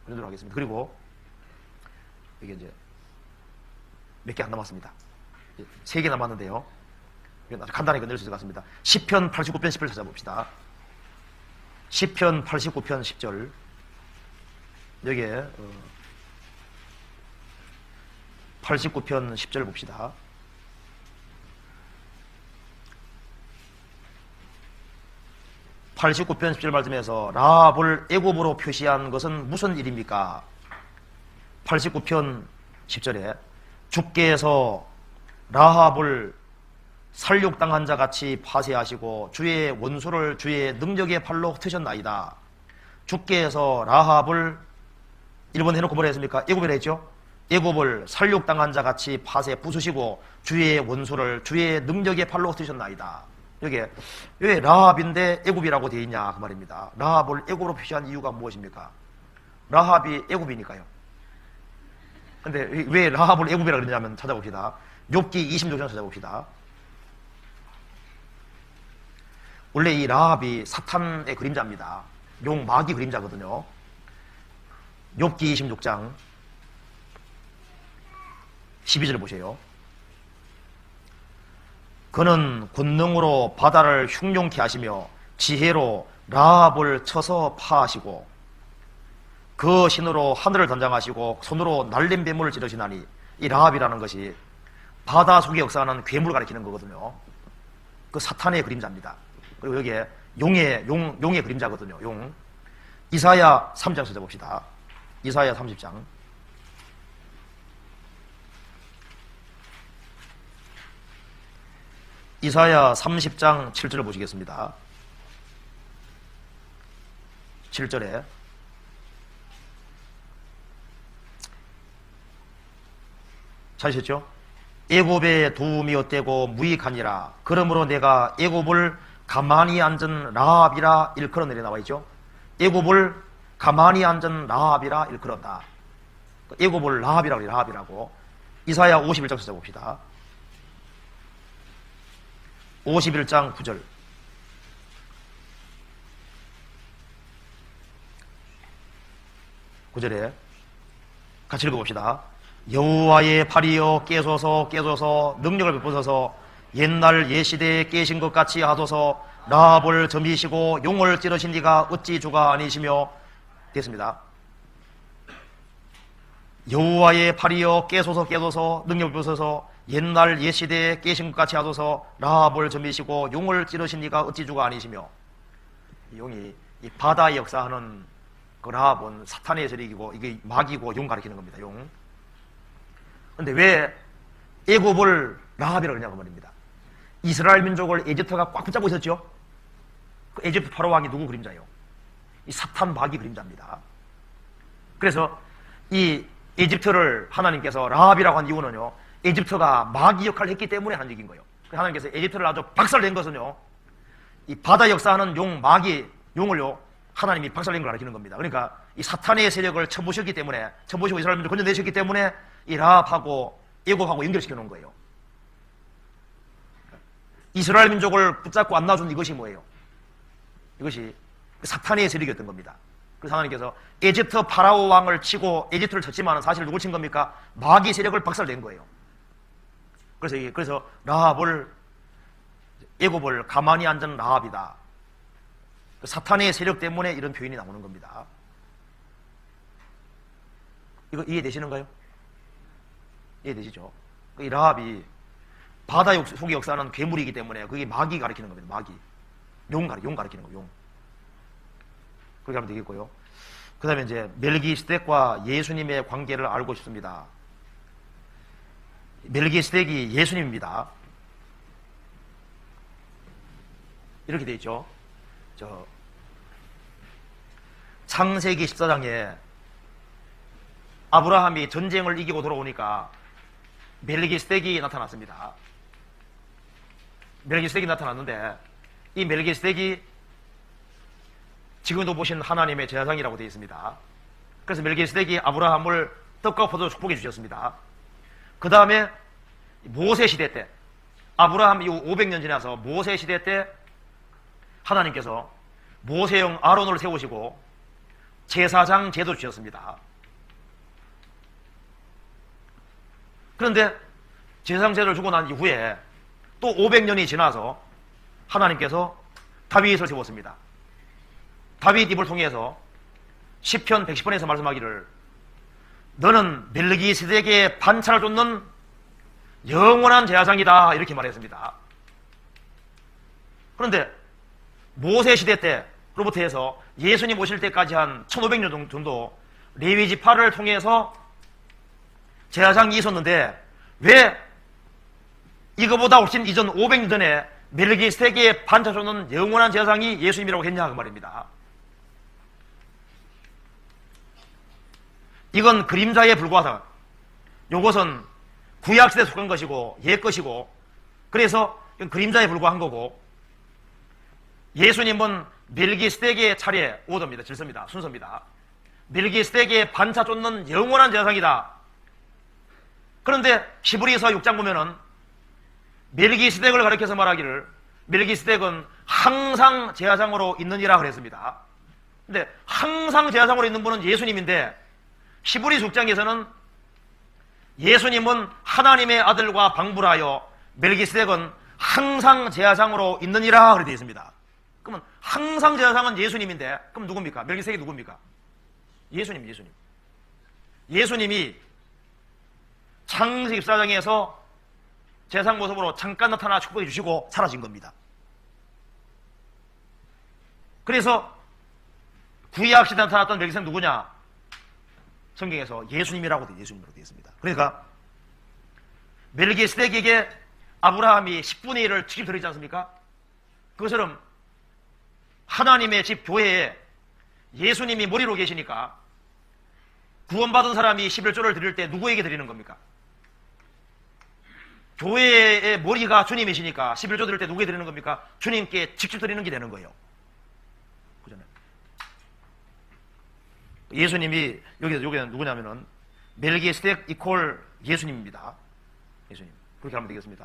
그 정도로 하겠습니다. 그리고 이게 이제 몇 개 안 남았습니다. 3개 남았는데요. 이건 아주 간단하게 끝낼 수 있을 것 같습니다. 시편 89편 10절 찾아봅시다. 시편 89편 10절. 여기에 89편 10절 봅시다. (89편 10절) 말씀에서 라합을 애굽으로 표시한 것은 무슨 일입니까? 89편 10절에 주께서 라합을 살육당한 자 같이 파쇄하시고 주의 원수를 주의 능력의 팔로 흩으셨나이다. 주께서 라합을 1번 해놓고 뭐라 했습니까? 애굽이라 했죠? 애굽을 살육당한 자 같이 파쇄 부수시고 주의 원수를 주의 능력의 팔로 흩으셨나이다. 여기에 왜 라합인데 애굽이라고 되어 있냐 그 말입니다. 라합을 애굽으로 표시한 이유가 무엇입니까? 라합이 애굽이니까요. 근데 왜 라합을 애굽이라고 그러냐면 찾아봅시다. 욥기 26장 찾아봅시다. 원래 이 라합이 사탄의 그림자입니다. 용 마귀 그림자거든요. 욥기 26장 12절 보세요. 그는 권능으로 바다를 흉룡케 하시며 지혜로 라합을 쳐서 파하시고 그 신으로 하늘을 단장하시고 손으로 날린 뱀을 찌르시나니, 이 라합이라는 것이 바다 속에 역사하는 괴물을 가리키는 거거든요. 그 사탄의 그림자입니다. 그리고 여기에 용의 그림자거든요. 용. 이사야 3장 찾아봅시다. 이사야 30장. 이사야 30장 7절을 보시겠습니다. 7절에 찾으셨죠? 애굽의 도움이 헛되고 무익하니라. 그러므로 내가 애굽을 가만히 앉은 라합이라 일컬었느라 나와 있죠. 애굽을 가만히 앉은 라합이라 일컬었다. 애굽을 라합이라고. 이사야 51장 찾아봅시다. 51장 9절. 구절에 같이 읽어봅시다. 여호와의 팔이여 깨소서 능력을 베푸소서 옛날 옛시대에 깨신 것 같이 하소서. 라합을 점이시고 용을 찌르신 이가 어찌 주가 아니시며. 됐습니다. 여호와의 팔이여 깨소서 능력을 베푸소서 옛날 옛시대에 깨신 것 같이 하소서. 라합을 점이시고 용을 찌르신 이가 어찌 주가 아니시며. 용이 이 바다에 역사하는 그 라합은 사탄의 세력이고 이게 마귀고 용 가리키는 겁니다. 용. 근데 왜 애굽을 라합이라고 그러냐고 말입니다. 이스라엘 민족을 에집트가 꽉 붙잡고 있었죠. 그 에집트 파로 왕이 누구 그림자예요? 이 사탄 마귀 그림자입니다. 그래서 이 에집트를 하나님께서 라합이라고 한 이유는요, 에집트가 마귀 역할을 했기 때문에 한 얘기인 거예요. 하나님께서 에집트를 아주 박살낸 것은요, 이 바다 역사하는 용, 마귀, 용을요, 하나님이 박살낸 걸 가리키는 겁니다. 그러니까 이 사탄의 세력을 쳐부시고 이스라엘 민족을 건져내셨기 때문에 이 라합하고 애굽하고 연결시켜 놓은 거예요. 이스라엘 민족을 붙잡고 안 놔준 이것이 뭐예요? 이것이 사탄의 세력이었던 겁니다. 그래서 하나님께서 에집트 파라오 왕을 치고 에집트를 쳤지만 사실 누굴 친 겁니까? 마귀 세력을 박살낸 거예요. 그래서 라합을, 애굽을 가만히 앉은 라합이다. 사탄의 세력 때문에 이런 표현이 나오는 겁니다. 이거 이해되시는가요? 이해되시죠? 이 라합이 바다 속의 역사는 괴물이기 때문에 그게 마귀 가리키는 겁니다. 마귀. 용 가리키는 거, 용. 그렇게 하면 되겠고요. 그 다음에 이제 멜기스덱과 예수님의 관계를 알고 싶습니다. 멜기스덱이 예수님입니다. 이렇게 되어 있죠. 창세기 14장에 아브라함이 전쟁을 이기고 돌아오니까 멜기스덱이 나타났습니다. 멜기스덱이 나타났는데 이 멜기스덱이 지금도 보신 하나님의 제사장이라고 되어 있습니다. 그래서 멜기스덱이 아브라함을 떡과 포도주 축복해 주셨습니다. 그 다음에 모세 시대 때, 아브라함 이후 500년 지나서 모세 시대 때 하나님께서 모세형 아론을 세우시고 제사장 제도 주셨습니다. 그런데 제사장 제도를 주고 난 이후에 또 500년이 지나서 하나님께서 다윗을 세웠습니다. 다윗 입을 통해서 시편 110편에서 말씀하기를 너는 멜기세덱의 반차를 쫓는 영원한 제사장이다 이렇게 말했습니다. 그런데 모세 시대 때로부터 해서 예수님 오실 때까지 한 1500년 정도 레위 지파를 통해서 제사장이 있었는데 왜 이거보다 훨씬 이전 500년 전에 멜기세덱의 반차 쫓는 영원한 제사장이 예수님이라고 했냐 그 말입니다. 이건 그림자에 불과하다. 요것은 구약시대에 속한 것이고 옛 것이고 그래서 이건 그림자에 불과한 거고 예수님은 멜기세덱의 차례 오더입니다. 질서입니다. 순서입니다. 멜기세덱의 반차 쫓는 영원한 제사장이다. 그런데 히브리서 6장 보면은 멜기세덱을 가리켜서 말하기를 멜기세덱은 항상 제사장으로 있느니라 그랬습니다. 근데 항상 제사장으로 있는 분은 예수님인데 히브리서 6장에서는 예수님은 하나님의 아들과 방불하여 멜기세덱은 항상 제사장으로 있느니라 그렇게 되어 있습니다. 그러면 항상 제사장은 예수님인데 그럼 누굽니까? 멜기세덱이 누굽니까? 예수님. 예수님이 창세기 14장에서 제사장 모습으로 잠깐 나타나 축복해 주시고 사라진 겁니다. 그래서 구약 시대에 나타났던 멜기세덱 누구냐? 성경에서 예수님이라고 되어 있습니다. 그러니까 멜기세덱에게 아브라함이 10분의 1을 직접 드리지 않습니까? 그것처럼 하나님의 집 교회에 예수님이 머리로 계시니까 구원받은 사람이 11조를 드릴 때 누구에게 드리는 겁니까? 교회의 머리가 주님이시니까 11조 드릴 때 누구에게 드리는 겁니까? 주님께 직접 드리는 게 되는 거예요. 그잖아요. 예수님이 여기는 누구냐면은 멜기세덱 이퀄 예수님입니다. 예수님. 그렇게 하면 되겠습니다.